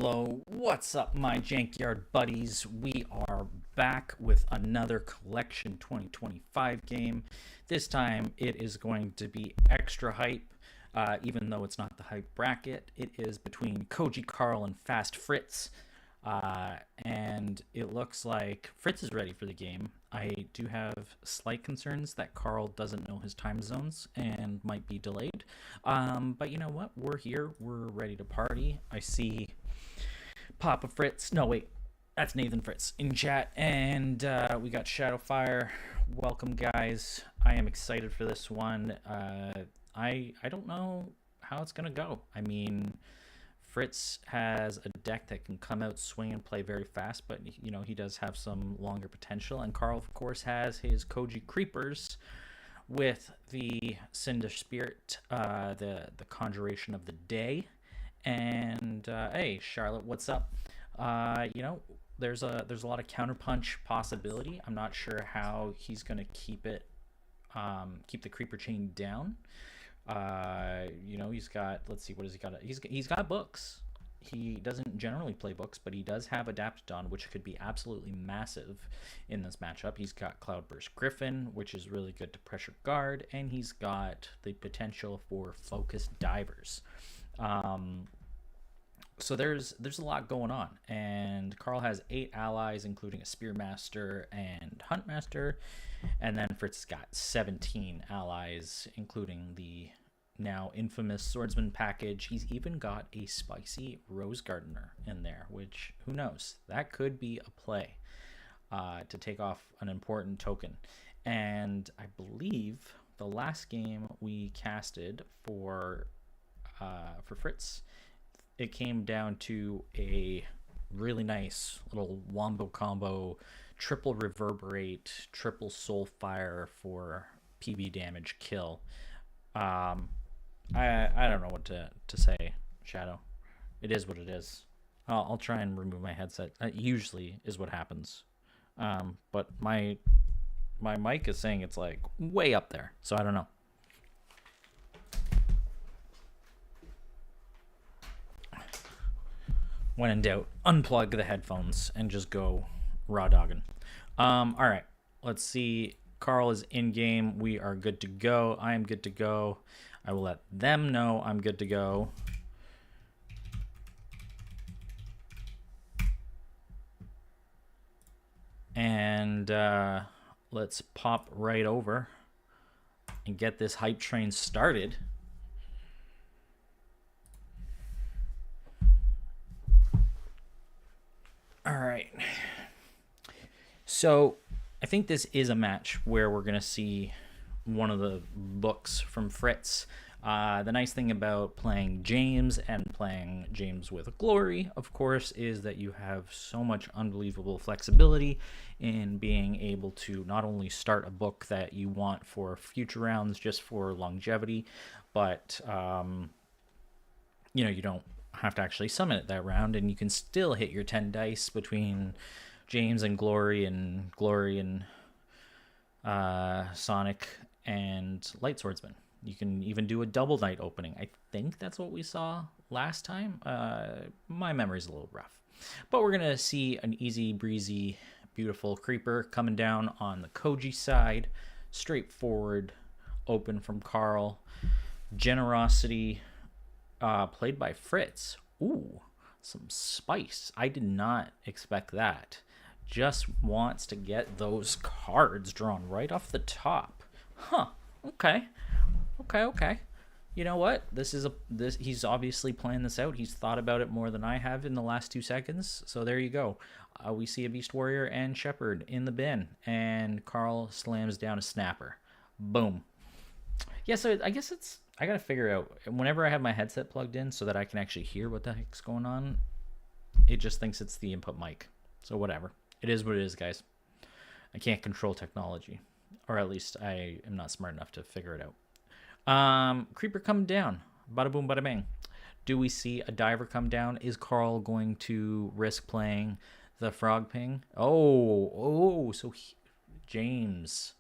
Hello, what's up, my Jankyard buddies? We are back with another Collection 2025 game. This time it is going to be extra hype, even though it's not the hype bracket. It is between Koji Carl and Fast Fritz, and it looks like Fritz is ready for the game. I do have slight concerns that Carl doesn't know his time zones and might be delayed. But you know what? We're here. We're ready to party. I see Papa Fritz. No, wait. That's Nathan Fritz in chat. And we got Shadowfire. Welcome, guys. I am excited for this one. I don't know how it's going to go. I mean, Fritz has a deck that can come out, swing, and play very fast, but you know he does have some longer potential. And Carl, of course, has his Koji Creepers with the Cinder Spirit, the Conjuration of the Day. And hey, Charlotte, what's up? You know, there's a lot of counterpunch possibility. I'm not sure how he's gonna keep the creeper chain down. You know, he's got, let's see, what has he got? He's got books. He doesn't generally play books, but he does have Adaptodon, which could be absolutely massive in this matchup. He's got Cloudburst Griffin, which is really good to pressure guard, and he's got the potential for focused divers. So there's a lot going on, and Carl has 8 allies, including a Spearmaster and Huntmaster, and then Fritz has got 17 allies, including the now infamous Swordsman package. He's even got a spicy Rose Gardener in there, which, who knows, that could be a play to take off an important token. And I believe the last game we casted for Fritz, it came down to a really nice little wombo combo, triple reverberate, triple soulfire for PB damage kill. I don't know what to say, Shadow. It is what it is. I'll try and remove my headset. Usually is what happens. But my mic is saying it's like way up there, so I don't know. When in doubt, unplug the headphones and just go raw dogging. All right, let's see. Carl is in game. We are good to go. I am good to go. I will let them know I'm good to go. And let's pop right over and get this hype train started. All right. So I think this is a match where we're going to see one of the books from Fritz. The nice thing about playing James and playing James with Glory, of course, is that you have so much unbelievable flexibility in being able to not only start a book that you want for future rounds just for longevity, but you know, you don't have to actually summon it that round, and you can still hit your 10 dice between James and Glory and Sonic and Light Swordsman. You can even do a double night opening. I think that's what we saw last time. My memory's a little rough, but we're gonna see an easy breezy beautiful creeper coming down on the Koji side. Straightforward open from Carl. Generosity played by Fritz. Ooh, some spice. I did not expect that. Just wants to get those cards drawn right off the top. Huh. Okay. You know what? He's obviously playing this out. He's thought about it more than I have in the last 2 seconds. So there you go. We see a Beast Warrior and Shepherd in the bin, and Carl slams down a Snapper. Boom. Yeah, so I guess I gotta figure out, whenever I have my headset plugged in so that I can actually hear what the heck's going on, it just thinks it's the input mic. So whatever. It is what it is, guys. I can't control technology. Or at least I am not smart enough to figure it out. Creeper come down. Bada boom, bada bang. Do we see a diver come down? Is Carl going to risk playing the frog ping? So James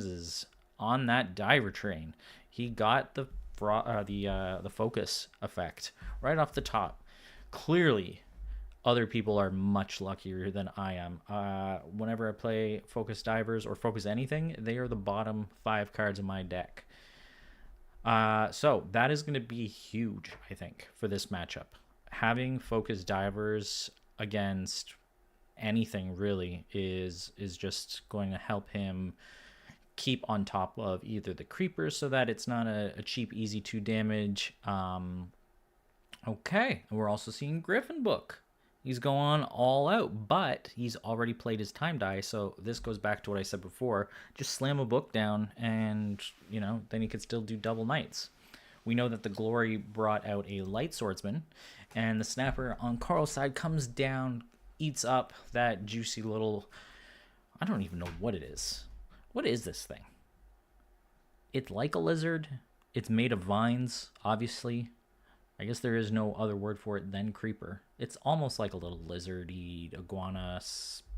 is on that diver train. He got the focus effect right off the top. Clearly, other people are much luckier than I am. Whenever I play Focus Divers or Focus anything, they are the bottom 5 cards in my deck. So that is going to be huge, I think, for this matchup. Having Focus Divers against anything really is just going to help him keep on top of either the creepers so that it's not a cheap, easy 2 damage. Okay, and we're also seeing Griffin Book. He's going all out, but he's already played his time die, so this goes back to what I said before. Just slam a book down, and, you know, then he could still do double knights. We know that the Glory brought out a Light Swordsman, and the Snapper on Carl's side comes down, eats up that juicy little... I don't even know what it is. What is this thing? It's like a lizard. It's made of vines, obviously. I guess there is no other word for it than creeper. It's almost like a little lizardy iguana.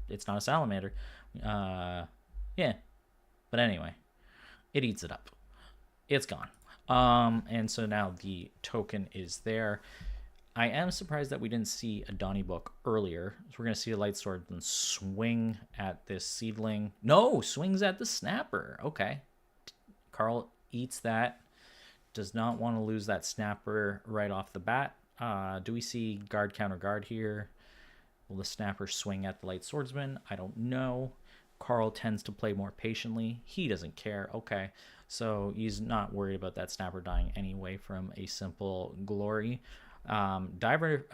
It's not a salamander. Yeah. But anyway, it eats it up. It's gone. And so now the token is there. I am surprised that we didn't see a Donnie Book earlier. So we're going to see a Light Sword and swing at this seedling. No, swings at the Snapper. Okay. Carl eats that. Does not want to lose that Snapper right off the bat. Do we see guard counter guard here? Will the Snapper swing at the Light Swordsman? I don't know. Carl tends to play more patiently. He doesn't care. Okay, so he's not worried about that Snapper dying anyway from a simple Glory. Diver,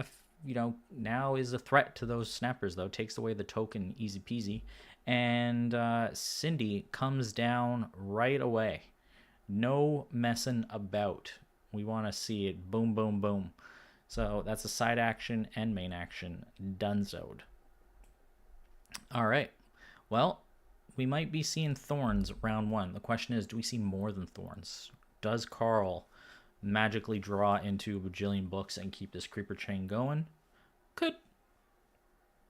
you know, now is a threat to those Snappers, though. Takes away the token easy peasy. And Cindy comes down right away. No messing about. We want to see it. Boom, boom, boom. So that's a side action and main action. Dunzoed. All right. Well, we might be seeing Thorns round 1. The question is, do we see more than Thorns? Does Carl magically draw into a bajillion books and keep this creeper chain going? Could.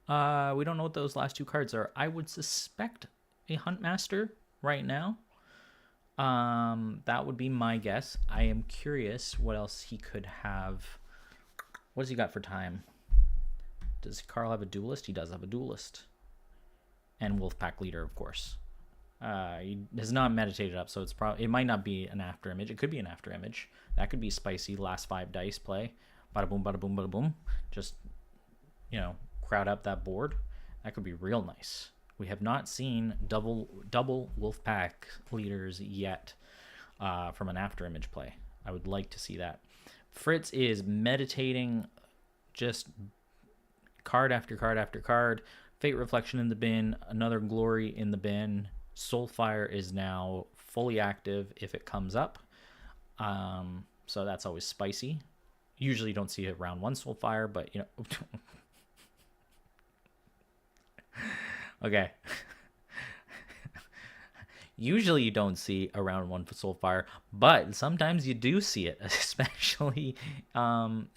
We don't know what those last 2 cards are. I would suspect a Huntmaster right now. That would be my guess. I am curious what else he could have. What does he got for time? Does Carl have a duelist? He does have a duelist. And Wolfpack Leader, of course. He has not meditated up, so it might not be an after image. It could be an after image. That could be spicy. Last 5 dice play. Bada boom, bada boom, bada boom. Just, you know, crowd up that board. That could be real nice. We have not seen double Wolfpack Leaders yet from an after image play. I would like to see that. Fritz is meditating just card after card after card. Fate Reflection in the bin. Another Glory in the bin. Soulfire is now fully active if it comes up. So that's always spicy. Usually you don't see a round 1 Soulfire, but, you know... Okay. Usually you don't see a round 1 for Soulfire, but sometimes you do see it, especially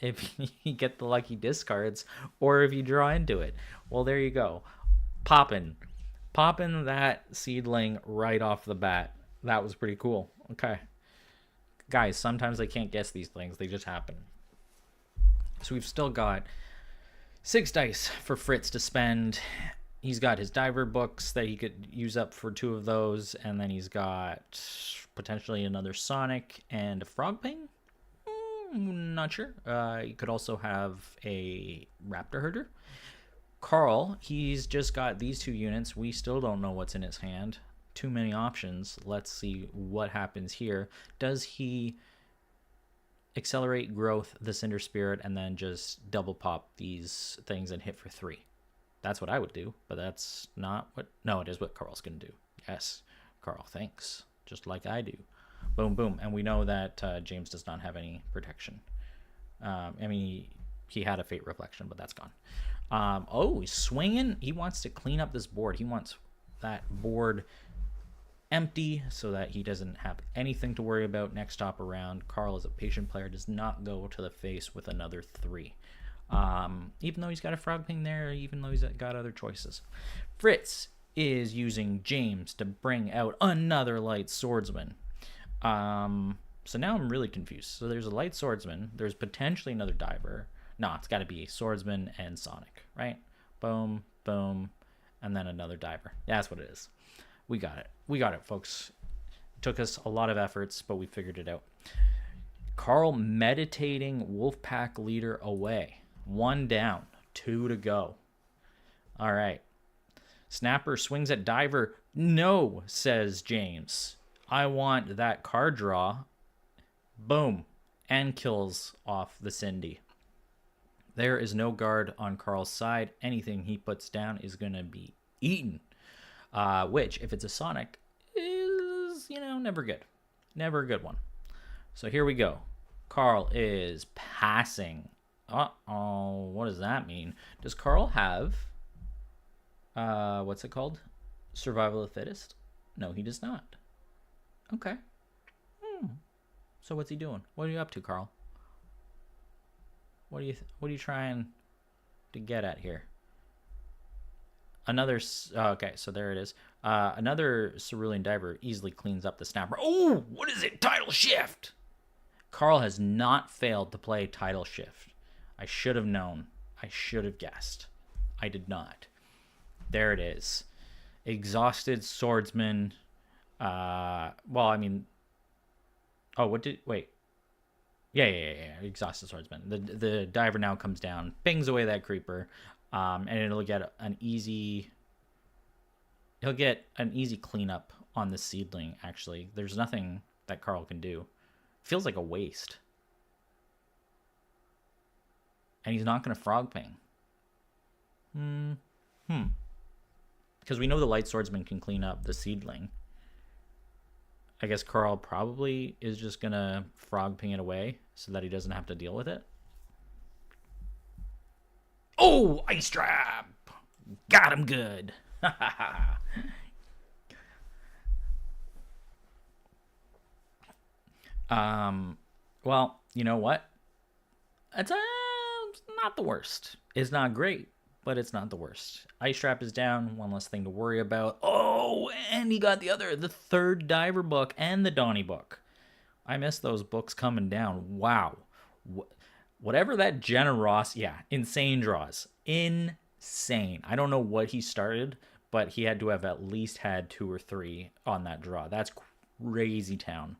if you get the lucky discards or if you draw into it. Well, there you go. Popping that seedling right off the bat. That was pretty cool. Okay. Guys, sometimes I can't guess these things. They just happen. So we've still got 6 dice for Fritz to spend. He's got his diver books that he could use up for 2 of those, and then he's got potentially another Sonic and a Frogping. Not sure. He could also have a Raptor Herder. Carl, he's just got these 2 units. We still don't know what's in his hand. Too many options. Let's see what happens here. Does he accelerate growth, the Cinder Spirit, and then just double pop these things and hit for 3? That's what I would do, but that's not what... No, it is what Carl's going to do. Yes, Carl thinks, just like I do. Boom, boom. And we know that James does not have any protection. I mean, he had a Fate Reflection, but that's gone. Oh, he's swinging. He wants to clean up this board. He wants that board empty so that he doesn't have anything to worry about next stop around. Carl is a patient player, does not go to the face with another 3. Even though he's got a Frogping there, even though he's got other choices. Fritz is using James to bring out another Light Swordsman. So now I'm really confused. So there's a Light Swordsman. There's potentially another Diver. No, it's got to be swordsman and Sonic, right? Boom, boom, and then another diver. Yeah, that's what it is. We got it. We got it, folks. It took us a lot of efforts, but we figured it out. Carl meditating Wolfpack leader away. 1 down, 2 to go. All right. Snapper swings at diver. No, says James. I want that card draw. Boom. And kills off the Cindy. There is no guard on Carl's side. Anything he puts down is going to be eaten. Which, if it's a Sonic, is, never good. Never a good one. So here we go. Carl is passing. Uh-oh. What does that mean? Does Carl have, what's it called? Survival of the fittest? No, he does not. Okay. So what's he doing? What are you up to, Carl? What are you trying to get at here? Another, okay, so there it is. Another Cerulean Diver easily cleans up the Snapper. Oh, what is it? Tidal Shift! Carl has not failed to play Tidal Shift. I should have known. I should have guessed. I did not. There it is. Exhausted Swordsman. Well, I mean... Oh, wait. Yeah. Exhausted Swordsman. The diver now comes down, bangs away that creeper, and it'll get an easy... He'll get an easy cleanup on the seedling, actually. There's nothing that Carl can do. Feels like a waste. And he's not going to frog ping. Because we know the light swordsman can clean up the seedling. I guess Carl probably is just going to frog ping it away so that he doesn't have to deal with it. Oh, ice trap! Got him good. Well, you know what? It's not the worst. It's not great, but it's not the worst. Ice Trap is down. One less thing to worry about. Oh, and he got the third diver book and the Donnie book. I miss those books coming down. Wow. Whatever that generosity. Yeah, insane draws. Insane. I don't know what he started, but he had to have at least had 2 or 3 on that draw. That's crazy town.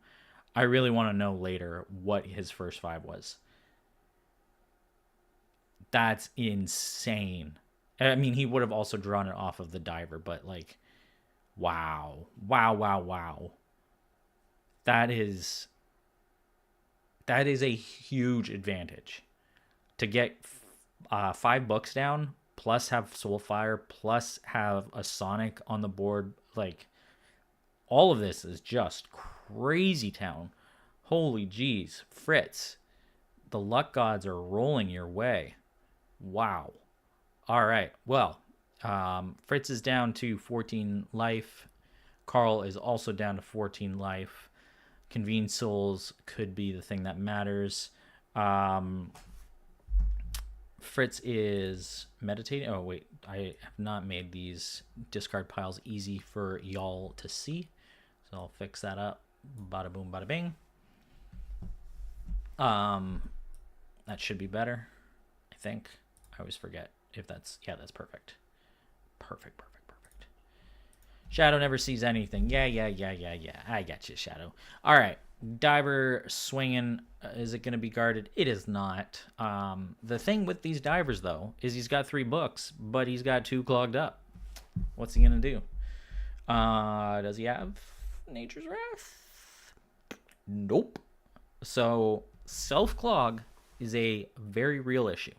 I really want to know later what his first 5 was. That's insane. I mean, he would have also drawn it off of the diver, but like, wow. That is a huge advantage. To get 5 books down, plus have Soulfire, plus have a Sonic on the board, like, all of this is just crazy town. Holy jeez. Fritz, the luck gods are rolling your way. Wow. All right. Well, Fritz is down to 14 life. Carl is also down to 14 life. Convened Souls could be the thing that matters. Fritz is meditating. Oh, wait. I have not made these discard piles easy for y'all to see. So I'll fix that up. Bada boom, bada bing. That should be better, I think. I always forget if that's... Yeah, that's perfect. Perfect. Shadow never sees anything. Yeah. I got you, Shadow. All right. Diver swinging. Is it going to be guarded? It is not. The thing with these divers, though, is he's got 3 books, but he's got 2 clogged up. What's he going to do? Does he have Nature's Wrath? Nope. So self-clog is a very real issue.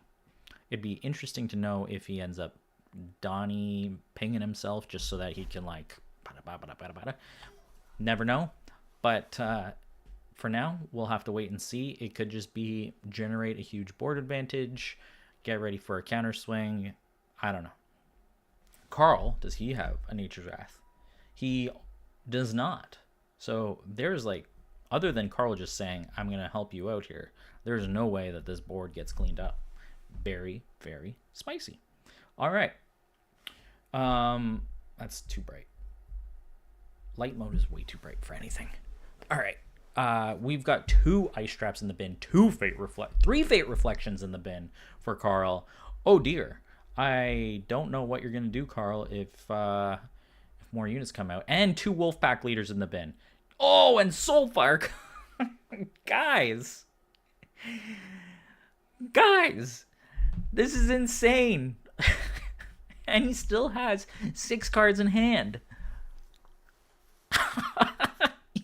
It'd be interesting to know if he ends up Donnie pinging himself just so that he can, like, never know. But for now, we'll have to wait and see. It could just be generate a huge board advantage, get ready for a counter swing. I don't know. Carl, does he have a Nature's Wrath? He does not. So there's, like, other than Carl just saying, I'm going to help you out here, there's no way that this board gets cleaned up. Very, very spicy. All right. That's too bright. Light mode is way too bright for anything. All right. we've got 2 ice traps in the bin, 3 fate reflections in the bin for Carl. Oh dear. I don't know what you're gonna do, Carl, if more units come out. And 2 Wolfpack leaders in the bin. Oh, and Soulfire. Guys. Guys. This is insane. And he still has 6 cards in hand.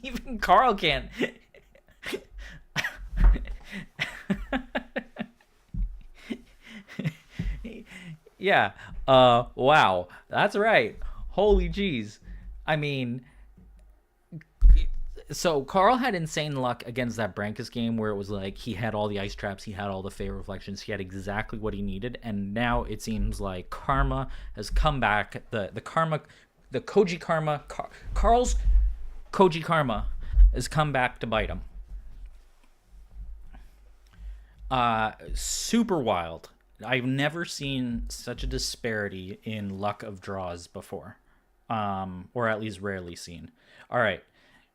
Even Carl can't. Yeah. Wow. That's right. Holy jeez. I mean, so Carl had insane luck against that Brankus game where it was like he had all the ice traps, he had all the fate reflections, he had exactly what he needed, and now it seems like karma has come back. The karma, the Koji karma, Carl's Koji karma has come back to bite him. Super wild. I've never seen such a disparity in luck of draws before, or at least rarely seen. All right.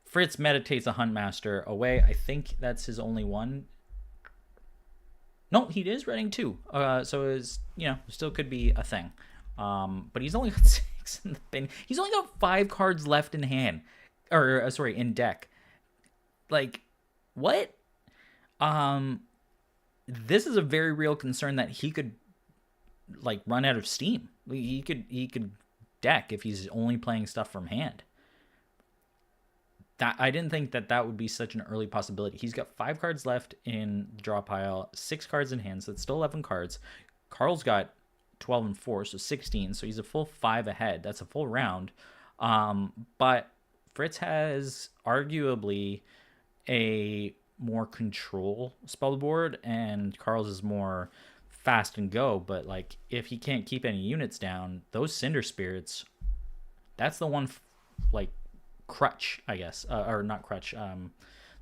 Fritz meditates a Huntmaster away. I think that's his only one. No, he is running 2. So it's, still could be a thing. But he's only got 6 in the bin. He's only got 5 cards left in hand. Or, sorry, in deck. Like, what? This is a very real concern that he could, like, run out of steam. He could deck if he's only playing stuff from hand. I didn't think that would be such an early possibility. He's got 5 cards left in the draw pile, 6 cards in hand, so it's still 11 cards. Carl's got 12 and 4, so 16, so he's a full 5 ahead. That's a full round. But Fritz has arguably a more control spell board, and Carl's is more fast and go. But like, if he can't keep any units down, those Cinder Spirits, that's the one crutch, I guess, or not crutch.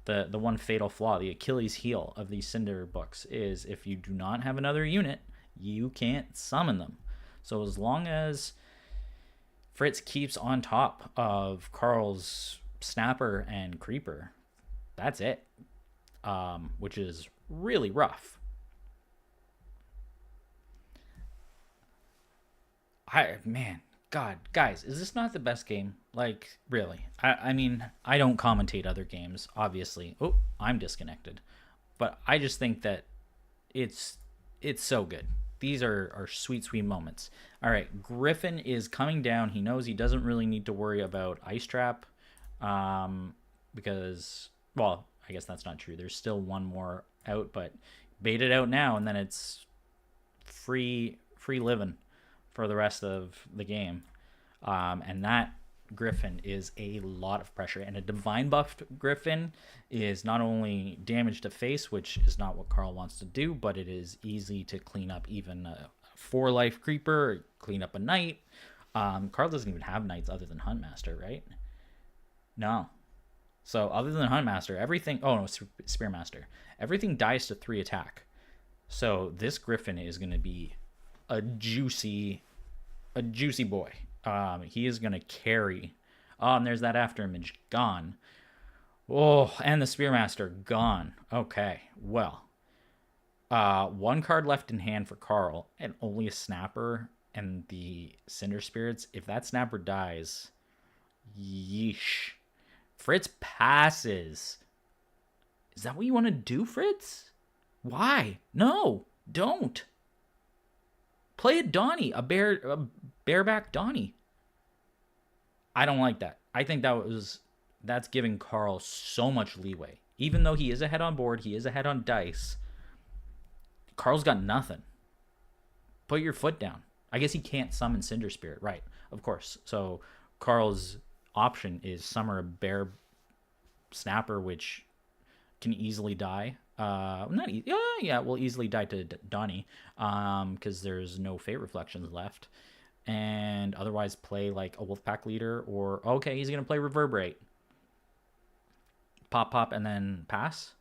The one fatal flaw, the Achilles heel of these Cinder books is if you do not have another unit, you can't summon them. So as long as Fritz keeps on top of Carl's Snapper and Creeper, that's it. Which is really rough. God, guys, is this not the best game? Like, really? I mean, I don't commentate other games, obviously. Oh, I'm disconnected. But I just think that it's so good. These are sweet, sweet moments. All right, Griffin is coming down. He knows he doesn't really need to worry about Ice Trap because, well, I guess that's not true. There's still one more out, but bait it out now, and then it's free living for the rest of the game. And that Griffin is a lot of pressure, and a divine buffed Griffin is not only damage to face, which is not what Carl wants to do, but it is easy to clean up even a 4-life creeper, clean up a knight. Carl doesn't even have knights other than Huntmaster, right? No. So other than Huntmaster, everything, Spearmaster, everything dies to 3 attack. So this Griffin is going to be a juicy boy. He is going to carry. Oh, and there's that afterimage gone. Oh, and the Spearmaster gone. Okay, well. 1 card left in hand for Carl, and only a Snapper and the Cinder Spirits. If that Snapper dies, yeesh. Fritz passes. Is that what you want to do, Fritz? Why? No, don't. Play a Donnie, a bareback Donnie. I don't like that. I think that's giving Carl so much leeway. Even though he is ahead on board, he is ahead on dice. Carl's got nothing. Put your foot down. I guess he can't summon Cinder Spirit, right? Of course. So Carl's option is summon a bear Snapper, which can easily die. Will easily die to Donnie, because there's no Fate Reflections left, and otherwise play like a Wolfpack leader, or okay, he's gonna play Reverberate, pop, and then pass.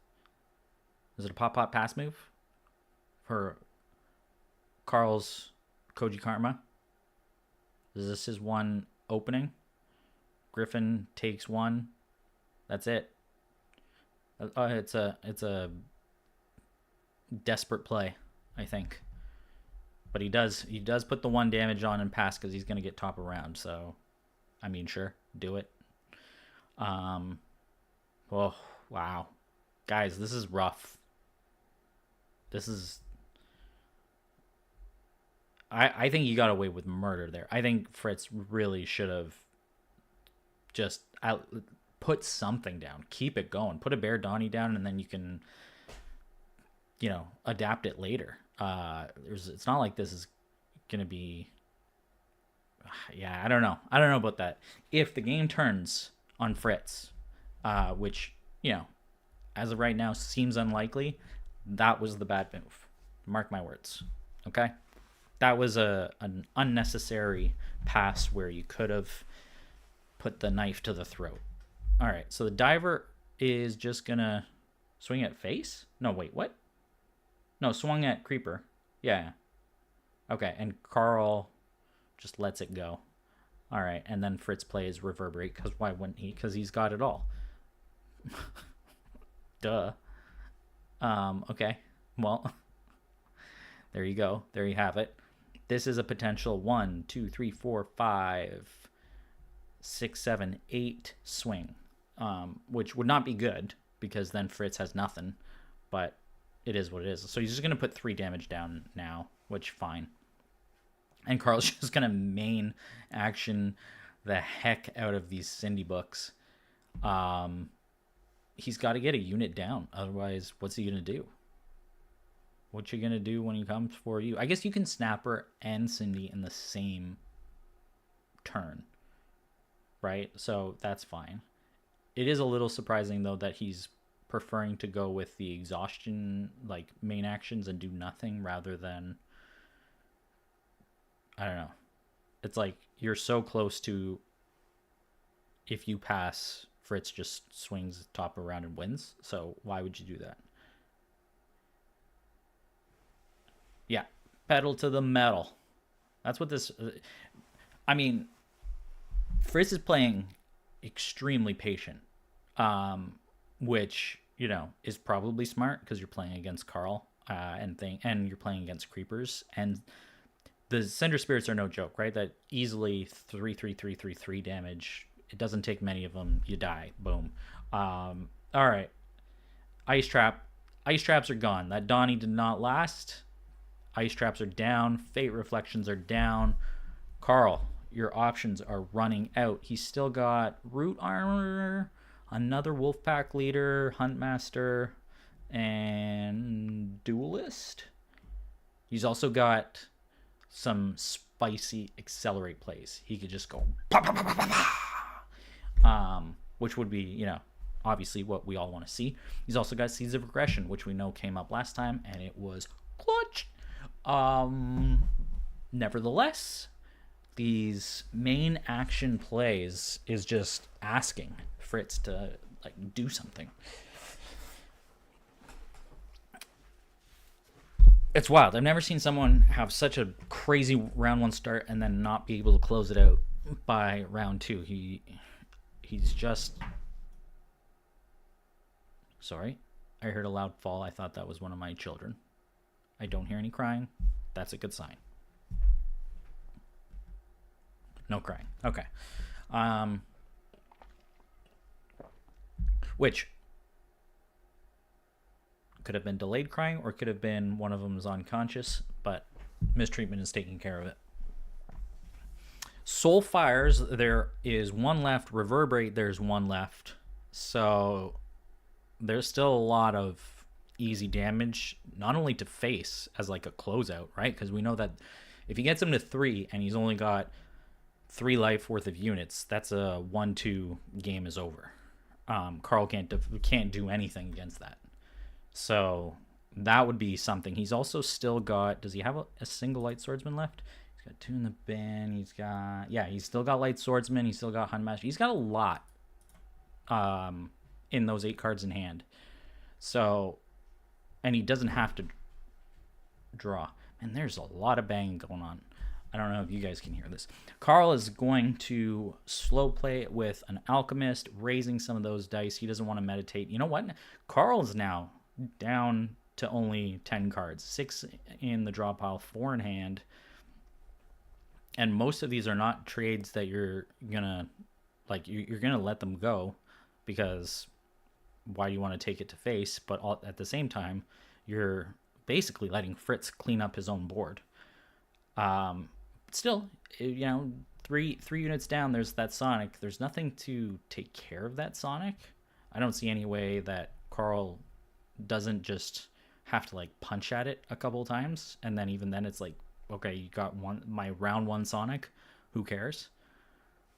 Is it a pop pass move for Carl's Koji Karma? Is this his one opening? Griffin takes 1. That's it. It's a desperate play, I think. But he does put the 1 damage on and pass because he's gonna get top of round. So, I mean, sure, do it. Um, oh wow, guys, this is rough. This is. I think you got away with murder there. I think Fritz really should have just put something down, keep it going, put a Bear Donnie down, and then you can, adapt it later. It's not like this is gonna be. Yeah, I don't know about that. If the game turns on Fritz, which as of right now seems unlikely, that was the bad move. Mark my words. Okay, that was an unnecessary pass where you could have put the knife to the throat. All right, so the diver is just gonna swing at face. No, wait, what? No, swung at creeper. Yeah. Okay, and Carl just lets it go. All right, and then Fritz plays reverberate because why wouldn't he? Because he's got it all. Duh. Okay. Well, there you go. There you have it. This is a potential 1, 2, 3, 4, 5, 6, 7, 8 swing, which would not be good because then Fritz has nothing. But it is what it is. So he's just gonna put 3 damage down now, which fine. And Carl's just gonna main action the heck out of these Cindy books. He's got to get a unit down. Otherwise, what's he gonna do? What you gonna do when he comes for you? I guess you can Snapper and Cindy in the same turn, right? So that's fine. It is a little surprising though that he's preferring to go with the exhaustion like main actions and do nothing rather than, I don't know. It's like you're so close to, if you pass, Fritz just swings top around and wins. So why would you do that? Yeah, pedal to the metal. That's what this. I mean, Fritz is playing extremely patient, which is probably smart because you're playing against Carl and you're playing against creepers, and the Cinder Spirits are no joke, right? That easily 3 damage. It doesn't take many of them. You die. Boom. All right. Ice Trap. Ice Traps are gone. That Donnie did not last. Ice Traps are down. Fate Reflections are down. Carl, your options are running out. He's still got Root Armor, another Wolfpack Leader, Huntmaster, and Duelist. He's also got some spicy Accelerate plays. He could just go pa, pa, pa, pa, pa, which would be, obviously what we all want to see. He's also got Seeds of Regression, which we know came up last time, and it was clutch. Nevertheless, these main action plays is just asking Fritz to do something. It's wild. I've never seen someone have such a crazy round 1 start and then not be able to close it out by round 2. He's just. Sorry, I heard a loud fall. I thought that was one of my children. I don't hear any crying. That's a good sign. No crying. Okay. Which could have been delayed crying or could have been one of them is unconscious, but mistreatment is taking care of it. Soul Fires, there is 1 left. Reverberate, there's 1 left. So there's still a lot of easy damage, not only to face as like a closeout, right? Because we know that if he gets him to 3 and he's only got 3 life worth of units, that's a 1-2 game is over. Carl can't do anything against that. So that would be something. He's also still got, does he have a single Light Swordsman left? He's got 2 in the bin. He's still got Light Swordsman. He's still got Huntmaster. He's got a lot in those 8 cards in hand. So, and he doesn't have to draw. And there's a lot of banging going on. I don't know if you guys can hear this. Carl is going to slow play it with an alchemist, raising some of those dice. He doesn't want to meditate. You know what? Carl is now down to only 10 cards, 6 in the draw pile, 4 in hand. And most of these are not trades that you're gonna you're gonna let them go, because why do you want to take it to face? But at the same time, you're basically letting Fritz clean up his own board. Still, you know, three units down, there's that Sonic. There's nothing to take care of that Sonic. I don't see any way that Carl doesn't just have to like punch at it a couple times, and then even then it's like, okay, you got my round 1 Sonic, who cares?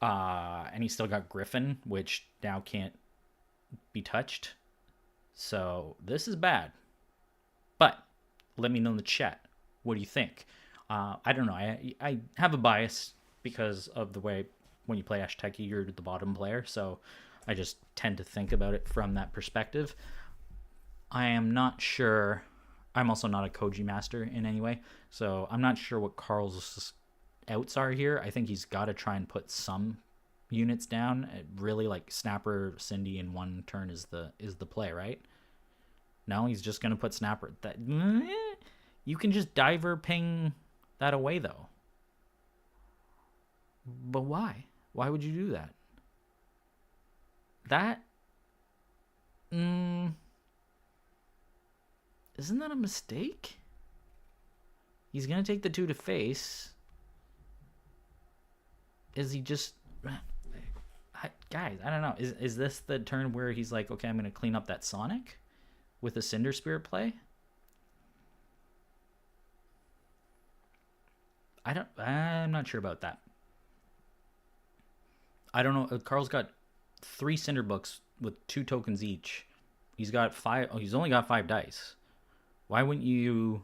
And he's still got Griffin, which now can't be touched. So this is bad. But let me know in the chat, what do you think? I don't know. I have a bias because of the way when you play Ashteki, you're the bottom player. So I just tend to think about it from that perspective. I am not sure. I'm also not a Koji master in any way. So I'm not sure what Carl's outs are here. I think he's got to try and put some units down. Really, like Snapper, Cindy in one turn is the play, right? No, he's just going to put Snapper. You can just diver ping that away, though. But why? Why would you do that? Isn't that a mistake? He's going to take the 2 to face. Is he just... Guys, I don't know. Is this the turn where he's like, okay, I'm going to clean up that Sonic with a Cinder Spirit play? I'm not sure about that. I don't know. Carl's got 3 Cinder Books with 2 tokens each. He's got 5. Oh, he's only got 5 dice. Why wouldn't you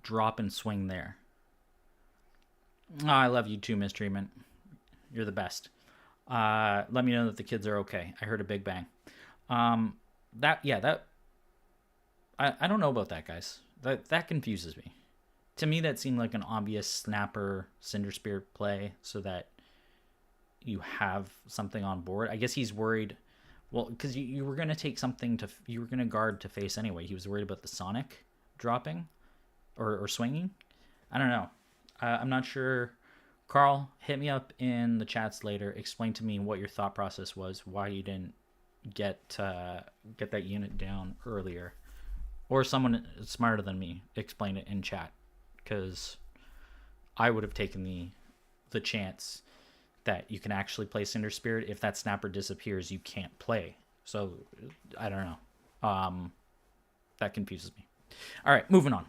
drop and swing there? Oh, I love you too, Mistreatment. You're the best. Let me know that the kids are okay. I heard a big bang. I don't know about that, guys. That confuses me. To me, that seemed like an obvious Snapper Cinder Spirit play so that you have something on board. I guess he's worried. Well, because you were going to take something you were going to guard to face anyway. He was worried about the Sonic dropping or swinging. I don't know. I'm not sure. Carl, hit me up in the chats later. Explain to me what your thought process was, why you didn't get that unit down earlier. Or someone smarter than me, explain it in chat. Because I would have taken the chance that you can actually play Cinder Spirit. If that Snapper disappears, you can't play. So, I don't know. That confuses me. All right, moving on.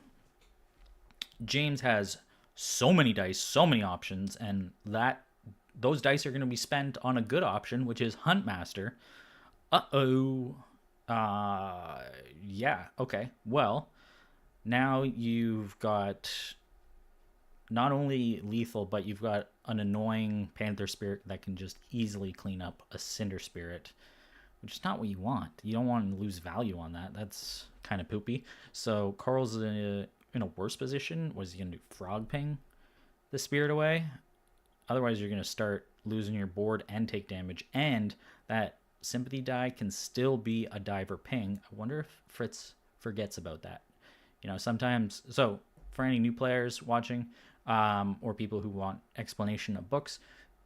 James has so many dice, so many options, and those dice are going to be spent on a good option, which is Huntmaster. Yeah, okay. Well, now you've got not only lethal, but you've got an annoying Panther Spirit that can just easily clean up a Cinder Spirit, which is not what you want. You don't want to lose value on that. That's kind of poopy. So Carl's in a worse position. Was he going to do Frog Ping the Spirit away? Otherwise, you're going to start losing your board and take damage. And that Sympathy die can still be a Diver Ping. I wonder if Fritz forgets about that. You know, sometimes... So, for any new players watching, or people who want explanation of books,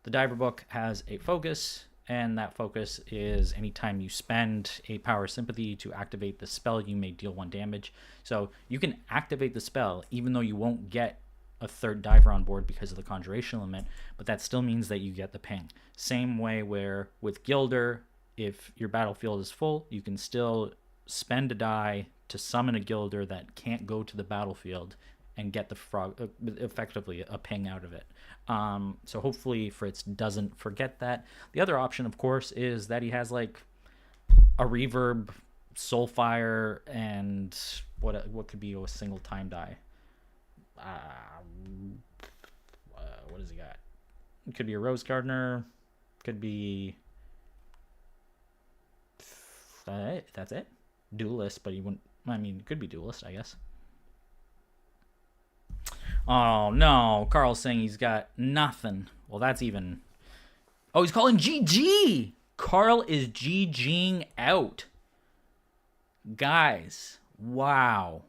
the Diver book has a focus, and that focus is anytime you spend a Power Sympathy to activate the spell, you may deal 1 damage. So you can activate the spell even though you won't get a 3rd Diver on board because of the Conjuration limit, but that still means that you get the ping. Same way where with Gilder, if your battlefield is full, you can still spend a die to summon a Gilder that can't go to the battlefield and get the frog, effectively a ping out of it. So hopefully Fritz doesn't forget that. The other option, of course, is that he has like a Reverb, Soulfire, and what could be a single time die. What does he got? It could be a Rose Gardener. Could be... That's it? Duelist, but he wouldn't... I mean, it could be Duelist, I guess. Oh no, Carl's saying he's got nothing. Well, that's even. Oh, he's calling GG. Carl is GGing out. Guys, wow.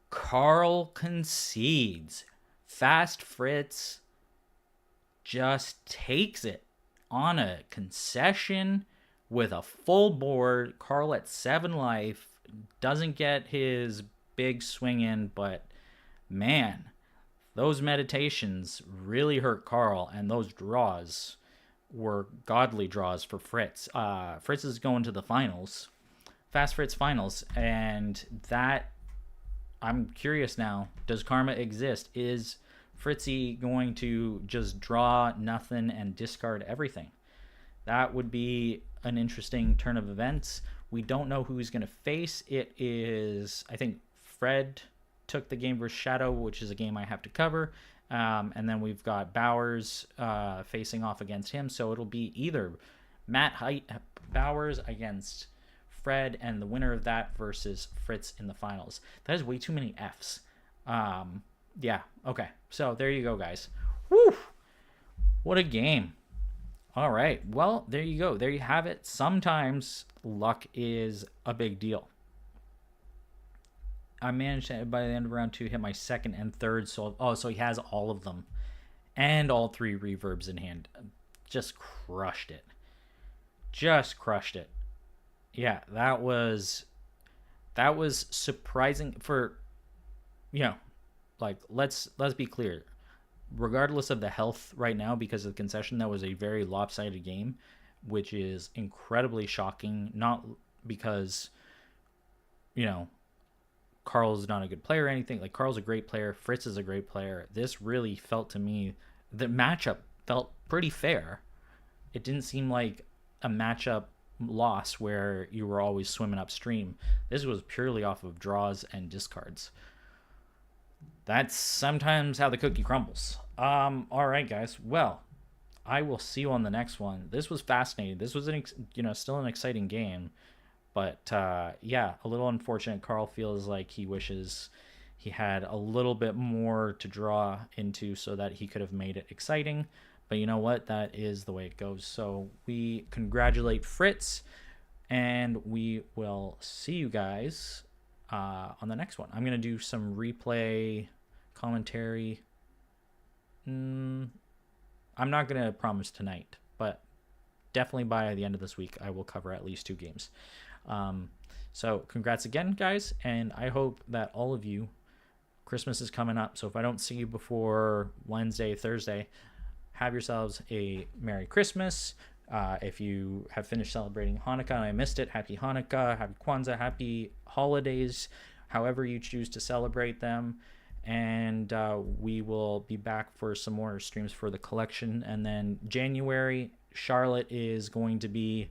Carl concedes. Fast Fritz just takes it on a concession with a full board. Carl at 7 life doesn't get his big swing in, but man, those meditations really hurt Carl, and those draws were godly draws for Fritz. Fritz is going to the finals, Fast Fritz finals, and that, I'm curious now, does karma exist? Is Fritzy going to just draw nothing and discard everything? That would be an interesting turn of events. We don't know who he's going to face. It is, I think, Fred took the game versus Shadow, which is a game I have to cover. And then we've got Bowers facing off against him. So it'll be either Matt Bowers against Fred, and the winner of that versus Fritz in the finals. That is way too many Fs. Yeah, okay. So there you go, guys. Woo! What a game. All right. Well, there you go. There you have it. Sometimes luck is a big deal. I managed to, by the end of round 2, hit my second and third. So he has all of them and all 3 reverbs in hand. Just crushed it. Just crushed it. Yeah, that was surprising for, like, let's be clear. Regardless of the health right now, because of the concession, that was a very lopsided game, which is incredibly shocking. Not because, Carl's not a good player or anything. Like, Carl's a great player. Fritz is a great player. This really felt to me, the matchup felt pretty fair. It didn't seem like a matchup loss where you were always swimming upstream. This was purely off of draws and discards. That's sometimes how the cookie crumbles. All right, guys. Well, I will see you on the next one. This was fascinating. This was still an exciting game, but yeah, a little unfortunate. Carl feels like he wishes he had a little bit more to draw into so that he could have made it exciting. But you know what? That is the way it goes. So we congratulate Fritz, and we will see you guys on the next one. I'm going to do some replay commentary. I'm not going to promise tonight, but definitely by the end of this week, I will cover at least 2 games. So congrats again, guys, and I hope that all of you, Christmas is coming up, so if I don't see you before Wednesday, Thursday, have yourselves a Merry Christmas. If you have finished celebrating Hanukkah and I missed it, Happy Hanukkah, Happy Kwanzaa, Happy Holidays, however you choose to celebrate them. And we will be back for some more streams for the collection. And then January, Charlotte is going to be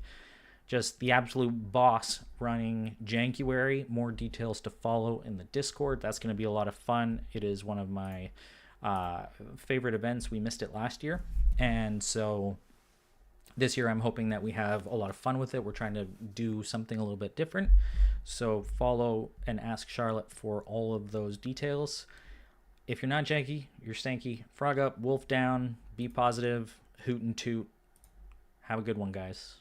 just the absolute boss running Jankuary. More details to follow in the Discord. That's going to be a lot of fun. It is one of my favorite events. We missed it last year, and so this year I'm hoping that we have a lot of fun with it. We're trying to do something a little bit different, so follow and ask Charlotte for all of those details. If you're not janky, you're stanky. Frog up, wolf down, be positive, hoot and toot. Have a good one, guys.